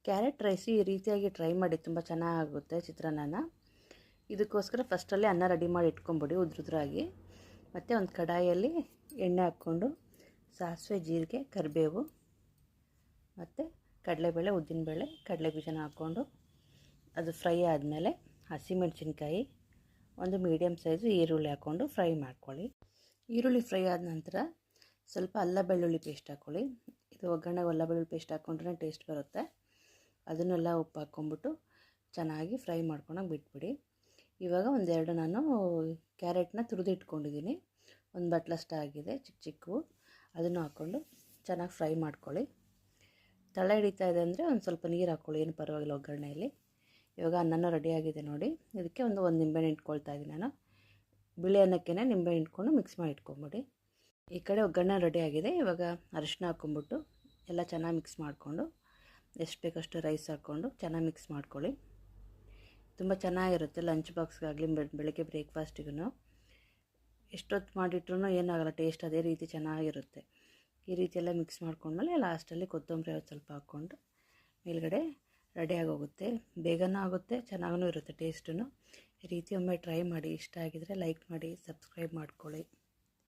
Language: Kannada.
ಕ್ಯಾರೆಟ್ ರೈಸ್ ಈ ರೀತಿಯಾಗಿ ಟ್ರೈ ಮಾಡಿ, ತುಂಬ ಚೆನ್ನಾಗುತ್ತೆ ಚಿತ್ರಾನ್ನನ. ಇದಕ್ಕೋಸ್ಕರ ಫಸ್ಟಲ್ಲೇ ಅನ್ನ ರೆಡಿ ಮಾಡಿ ಇಟ್ಕೊಂಬಿಡಿ ಉದ್ರುದ್ರಾಗಿ. ಮತ್ತು ಒಂದು ಕಡಾಯಲ್ಲಿ ಎಣ್ಣೆ ಹಾಕ್ಕೊಂಡು ಸಾಸಿವೆ, ಜೀರಿಗೆ, ಕರಿಬೇವು ಮತ್ತು ಕಡಲೆಬೇಳೆ, ಉದ್ದಿನಬೇಳೆ, ಕಡಲೆ ಬೀಜನ ಹಾಕ್ಕೊಂಡು ಅದು ಫ್ರೈ ಆದಮೇಲೆ ಹಸಿಮೆಣಸಿನ್ಕಾಯಿ, ಒಂದು ಮೀಡಿಯಮ್ ಸೈಜು ಈರುಳ್ಳಿ ಹಾಕ್ಕೊಂಡು ಫ್ರೈ ಮಾಡ್ಕೊಳ್ಳಿ. ಈರುಳ್ಳಿ ಫ್ರೈ ಆದ ನಂತರ ಸ್ವಲ್ಪ ಅಲ್ಲ ಬೆಳ್ಳುಳ್ಳಿ ಪೇಸ್ಟ್ ಹಾಕ್ಕೊಳ್ಳಿ. ಇದು ಒಗ್ಗರಣೆಗೆ ಅಲ್ಲ ಬೆಳ್ಳುಳ್ಳಿ ಪೇಸ್ಟ್ ಹಾಕ್ಕೊಂಡ್ರೆ ಟೇಸ್ಟ್ ಬರುತ್ತೆ. ಅದನ್ನೆಲ್ಲ ಉಪ್ಪು ಹಾಕ್ಕೊಂಬಿಟ್ಟು ಚೆನ್ನಾಗಿ ಫ್ರೈ ಮಾಡ್ಕೊಂಡಾಗ ಬಿಟ್ಬಿಡಿ. ಇವಾಗ ಒಂದೆರಡು ನಾನು ಕ್ಯಾರೆಟ್ನ ತುರಿದು ಇಟ್ಕೊಂಡಿದ್ದೀನಿ, ಒಂದು ಬಟ್ಲಷ್ಟು ಆಗಿದೆ ಚಿಕ್ಕ ಚಿಕ್ಕವು. ಅದನ್ನು ಹಾಕ್ಕೊಂಡು ಚೆನ್ನಾಗಿ ಫ್ರೈ ಮಾಡ್ಕೊಳ್ಳಿ. ತಳ ಹಿಡಿತಾ ಇದೆ ಅಂದರೆ ಒಂದು ಸ್ವಲ್ಪ ನೀರು ಹಾಕ್ಕೊಳ್ಳಿ, ಏನು ಪರವಾಗಿಲ್ಲ ಒಗ್ಗರಣೆಯಲ್ಲಿ. ಇವಾಗ ಅನ್ನನೂ ರೆಡಿಯಾಗಿದೆ ನೋಡಿ. ಇದಕ್ಕೆ ಒಂದು ನಿಂಬೆಹಣ್ಣು ಇಟ್ಕೊಳ್ತಾ ಇದ್ದೀನಿ ನಾನು. ಬಿಳಿ ಅನ್ನಕ್ಕೆ ನಿಂಬೆಹಣ್ಣು ಇಟ್ಕೊಂಡು ಮಿಕ್ಸ್ ಮಾಡಿ ಇಟ್ಕೊಂಬಿಡಿ. ಈ ಕಡೆ ಒಗ್ಗರಣೆ ರೆಡಿಯಾಗಿದೆ. ಇವಾಗ ಅರಿಶಿನ ಹಾಕ್ಕೊಂಬಿಟ್ಟು ಎಲ್ಲ ಚೆನ್ನಾಗಿ ಮಿಕ್ಸ್ ಮಾಡಿಕೊಂಡು ಎಷ್ಟು ಬೇಕಷ್ಟು ರೈಸ್ ಹಾಕ್ಕೊಂಡು ಚೆನ್ನಾಗಿ ಮಿಕ್ಸ್ ಮಾಡ್ಕೊಳ್ಳಿ. ತುಂಬ ಚೆನ್ನಾಗಿರುತ್ತೆ ಲಂಚ್ ಬಾಕ್ಸ್ಗಾಗಲಿ ಬೆಳಗ್ಗೆ ಬ್ರೇಕ್ಫಾಸ್ಟಿಗೂ ಎಷ್ಟೊತ್ತು ಮಾಡಿಟ್ರೂ ಏನಾಗಲ್ಲ, ಟೇಸ್ಟ್ ಅದೇ ರೀತಿ ಚೆನ್ನಾಗಿರುತ್ತೆ. ಈ ರೀತಿ ಎಲ್ಲ ಮಿಕ್ಸ್ ಮಾಡ್ಕೊಂಡ್ಮೇಲೆ ಲಾಸ್ಟಲ್ಲಿ ಕೊತ್ತಂಬರಿ ಸ್ವಲ್ಪ ಹಾಕ್ಕೊಂಡು ಮೇಲ್ಗಡೆ ರೆಡಿಯಾಗೋಗುತ್ತೆ. ಬೇಗನೂ ಆಗುತ್ತೆ, ಚೆನ್ನಾಗೂ ಇರುತ್ತೆ ಟೇಸ್ಟೂ. ಈ ರೀತಿ ಒಮ್ಮೆ ಟ್ರೈ ಮಾಡಿ. ಇಷ್ಟ ಆಗಿದರೆ ಲೈಕ್ ಮಾಡಿ, ಸಬ್ಸ್ಕ್ರೈಬ್ ಮಾಡ್ಕೊಳ್ಳಿ.